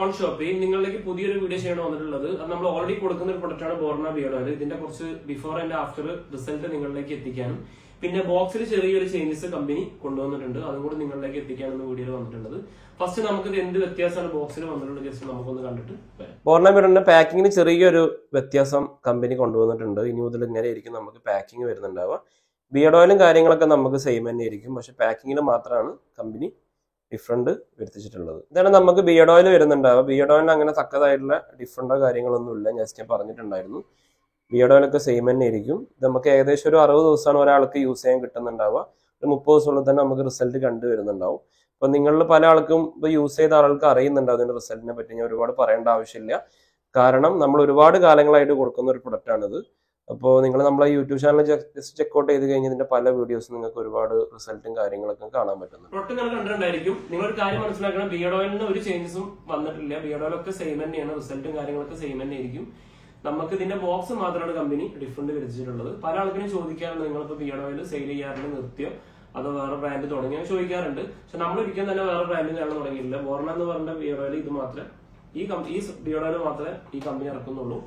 On ഷോപ്പിൽ നിങ്ങളിലേക്ക് പുതിയൊരു വീഡിയോ ചെയ്യണം വന്നിട്ടുള്ളത്. അത് നമ്മൾ ഓൾറെഡി കൊടുക്കുന്ന ഒരു പ്രൊഡക്റ്റാണ് ബോർണ ബിയർഡ് ഓയിൽ. ഇതിന്റെ കുറച്ച് ബിഫോർ ആൻഡ് ആഫ്റ്റർ റിസൾട്ട് നിങ്ങളിലേക്ക് എത്തിക്കാനും പിന്നെ ബോക്സിൽ ചെറിയൊരു ചേഞ്ചസ് കമ്പനി കൊണ്ടുവന്നിട്ടുണ്ട്, അതും കൂടി നിങ്ങളിലേക്ക് എത്തിക്കാനെന്ന് വീഡിയോയിൽ വന്നിട്ടുള്ളത്. ഫസ്റ്റ് നമുക്ക് എന്ത് വ്യത്യാസമാണ് ബോക്സിൽ വന്നിട്ടുള്ളത് ജസ്റ്റ് നമുക്കൊന്ന് കണ്ടിട്ട് വരാം. ബോർണ ബിയർഡിന്റെ പാക്കിങ്ങിന് ചെറിയൊരു വ്യത്യാസം കമ്പനി കൊണ്ടുവന്നിട്ടുണ്ട്. ഇനി മുതൽ ഇങ്ങനെ ആയിരിക്കും നമുക്ക് പാക്കിങ് വരുന്നുണ്ടാവുക. ബിയർഡ് ഓയിലും കാര്യങ്ങളൊക്കെ നമുക്ക് സെയിം തന്നെ ആയിരിക്കും, പക്ഷെ പാക്കിങ്ങിന് മാത്രമാണ് കമ്പനി ഡിഫറൻറ്റ് വരുത്തിച്ചിട്ടുള്ളത്. ഇതാണ് നമുക്ക് ബിയർഡ് ഓയിൽ വരുന്നുണ്ടാവുക. ബിയർഡ് ഓയിലിന് അങ്ങനെ തക്കതായിട്ടുള്ള ഡിഫറൻറ്റോ കാര്യങ്ങളൊന്നും ഇല്ല. ജസ്റ്റ് ഞാൻ പറഞ്ഞിട്ടുണ്ടായിരുന്നു. ബിയർഡ് ഓയിലൊക്കെ സെയിം തന്നെ ആയിരിക്കും. ഇത് നമുക്ക് ഏകദേശം ഒരു 60 ദിവസമാണ് ഒരാൾക്ക് യൂസ് ചെയ്യാൻ കിട്ടുന്നുണ്ടാവുക. ഒരു 30 ദിവസമുള്ളിൽ തന്നെ നമുക്ക് റിസൾട്ട് കണ്ടുവരുന്നുണ്ടാവും. അപ്പം നിങ്ങളിൽ പല ആൾക്കും ഇപ്പോൾ യൂസ് ചെയ്ത ആൾക്ക് അറിയുന്നുണ്ടാവും അതിൻ്റെ റിസൾട്ടിനെ പറ്റി. ഞാൻ ഒരുപാട് പറയേണ്ട ആവശ്യമില്ല, കാരണം നമ്മൾ ഒരുപാട് കാലങ്ങളായിട്ട് കൊടുക്കുന്ന ഒരു പ്രൊഡക്റ്റാണിത്. അപ്പോൾ നിങ്ങൾ നമ്മളെ യൂട്യൂബ് ചാനൽ ജസ്റ്റ് ചെക്കൗട്ട് ചെയ്ത് കഴിഞ്ഞാൽ ഇതിന്റെ പല വീഡിയോസ് നിങ്ങൾക്ക് ഒരുപാട് റിസൾട്ടും കാര്യങ്ങളൊക്കെ കാണാൻ പറ്റുന്നുണ്ട്. പ്രൊഡക്റ്റ് നിങ്ങൾ കണ്ടിട്ടുണ്ടായിരിക്കും. നിങ്ങളൊരു കാര്യം മനസ്സിലാക്കണം, ബിയർഡ് ഓയിലിന് ഒരു ചേഞ്ചസും വന്നിട്ടില്ല. ബിയർഡ് ഓയിലൊക്കെ സെയിം തന്നെയാണ്, റിസൾട്ടും കാര്യങ്ങളൊക്കെ സെയിം തന്നെ ആയിരിക്കും. നമുക്ക് ഇതിന്റെ ബോക്സ് മാത്രമാണ് കമ്പനി ഡിഫറൻറ്റ് വിരിച്ചിട്ടുള്ളത്. പല ആൾക്കാരും ചോദിക്കാറുണ്ട്, നിങ്ങളിപ്പോൾ ബിയർഡ് ഓയിൽ സെയിൽ ചെയ്യാറുണ്ട് നിർത്തിയോ അതോ വേറെ ബ്രാൻഡ് തുടങ്ങിയോ ചോദിക്കാറുണ്ട്. പക്ഷെ നമ്മൾ ഒരിക്കലും തന്നെ വേറെ ബ്രാൻഡിൽ കാണാൻ തുടങ്ങിയിട്ടില്ല. ബോർണ എന്ന് പറഞ്ഞ ബിയർഡ് ഓയിൽ ഇത് മാത്രമേ ഈ ബിയർഡ് ഓയിൽ മാത്രമേ ഈ കമ്പനി ഇറക്കുന്നുള്ളൂ.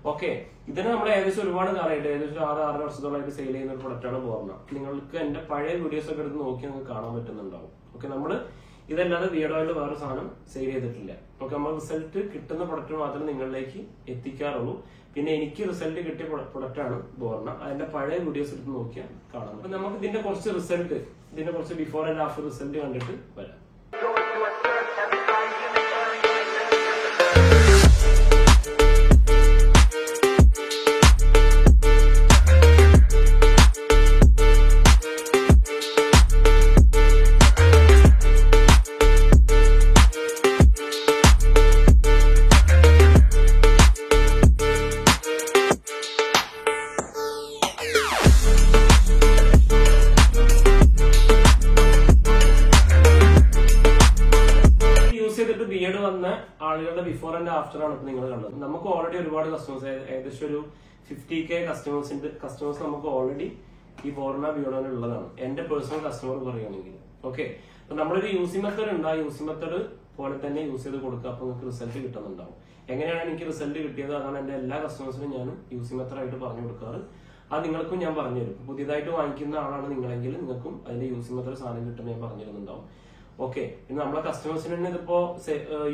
ഓക്കെ, ഇതിന് നമ്മൾ ഏകദേശം ഒരുപാട് കാലമായിട്ട് ഏകദേശം 6 വർഷത്തോളമായിട്ട് സെയിൽ ചെയ്യുന്ന ഒരു പ്രൊഡക്റ്റാണ് ബോർണ. നിങ്ങൾക്ക് എന്റെ പഴയ വീഡിയോസ് ഒക്കെ എടുത്ത് നോക്കി നിങ്ങൾക്ക് കാണാൻ പറ്റുന്നുണ്ടാവും. ഓക്കെ, നമ്മൾ ഇതല്ലാതെ ബിയർഡ് ഓയിൽ വേറെ സാധനം സെയിൽ ചെയ്തിട്ടില്ല. ഓക്കെ, നമ്മൾ റിസൾട്ട് കിട്ടുന്ന പ്രൊഡക്റ്റ് മാത്രമേ നിങ്ങളിലേക്ക് എത്തിക്കാറുള്ളൂ. പിന്നെ എനിക്ക് റിസൾട്ട് കിട്ടിയ പ്രൊഡക്റ്റാണ് ബോർണ. അതിന്റെ പഴയ വീഡിയോസ് എടുത്ത് നോക്കിയാൽ കാണാം. അപ്പൊ നമുക്ക് ഇതിന്റെ കുറച്ച് റിസൾട്ട്, ഇതിന്റെ കുറച്ച് ബിഫോർ ആൻഡ് ആഫ്റ്റർ റിസൾട്ട് കണ്ടിട്ട് വരാം. ബിയർഡ് വന്ന ആളുകളുടെ ബിഫോർ ആൻഡ് ആഫ്റ്റർ ആണ് നിങ്ങൾ കണ്ടത്. നമുക്ക് ഓൾറെഡി ഒരുപാട് കസ്റ്റമേഴ്സ്, ഏകദേശം ഒരു 50K കസ്റ്റമേഴ്സ് നമുക്ക് ഓൾറെഡി ഈ ബോർണ ബിയർഡ് ഓയിൽ ഉള്ളതാണ്. എന്റെ പേഴ്സണൽ കസ്റ്റമർ പറയുകയാണെങ്കിൽ. ഓക്കെ, അപ്പൊ നമ്മളൊരു യൂസിംഗ് മെത്തേഡ് ഉണ്ട്. ആ യൂസിംഗ് മെത്തേഡ് പോലെ തന്നെ യൂസ് ചെയ്ത് കൊടുക്കുക. അപ്പൊ നിങ്ങൾക്ക് റിസൾട്ട് കിട്ടുന്നുണ്ടാവും. എങ്ങനെയാണ് എനിക്ക് റിസൾട്ട് കിട്ടിയത്, അതാണ് എന്റെ എല്ലാ കസ്റ്റമേഴ്സിനും ഞാൻ യൂസിംഗ് മെത്തേഡ് ആയിട്ട് പറഞ്ഞു കൊടുക്കാറ്. അത് നിങ്ങൾക്കും ഞാൻ പറഞ്ഞു തരും. പുതിയതായിട്ട് വാങ്ങിക്കുന്ന ആളാണ് നിങ്ങളെങ്കിൽ നിങ്ങൾക്കും അതിന്റെ യൂസിംഗ് മെത്തേഡ് സാധനം കിട്ടുന്ന ഞാൻ പറഞ്ഞു തരുന്നുണ്ടാവും. ഓക്കെ, പിന്നെ നമ്മളെ കസ്റ്റമേഴ്സിന് തന്നെ ഇതിപ്പോ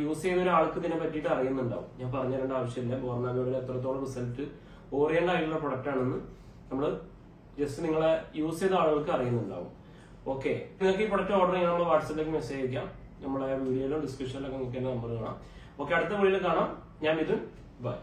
യൂസ് ചെയ്ത ഒരാൾക്ക് ഇതിനെ പറ്റിയിട്ട് അറിയുന്നുണ്ടാവും. ഞാൻ പറഞ്ഞു തരേണ്ട ആവശ്യമില്ല. ബോർണ ബിയർഡിൽ എത്രത്തോളം റിസൾട്ട് ഓറിയന്റ് ആയിട്ടുള്ള പ്രൊഡക്റ്റ് ആണെന്ന് നമ്മൾ ജസ്റ്റ് നിങ്ങളെ യൂസ് ചെയ്ത ആളുകൾക്ക് അറിയുന്നുണ്ടാവും. ഓക്കെ, നിങ്ങൾക്ക് ഈ പ്രൊഡക്റ്റ് ഓർഡർ ചെയ്യാൻ നമ്മൾ വാട്സാപ്പിലേക്ക് മെസ്സേജ് അയക്കാം. നമ്മളെ വീഡിയോയിലും ഡിസ്ക്രിപ്ഷനിലൊക്കെ നിങ്ങൾക്ക് എന്റെ നമ്പർ കാണാം. ഓക്കെ, അടുത്ത വീഡിയോയിൽ കാണാം. ഞാൻ മിഥുൻ. ബൈ.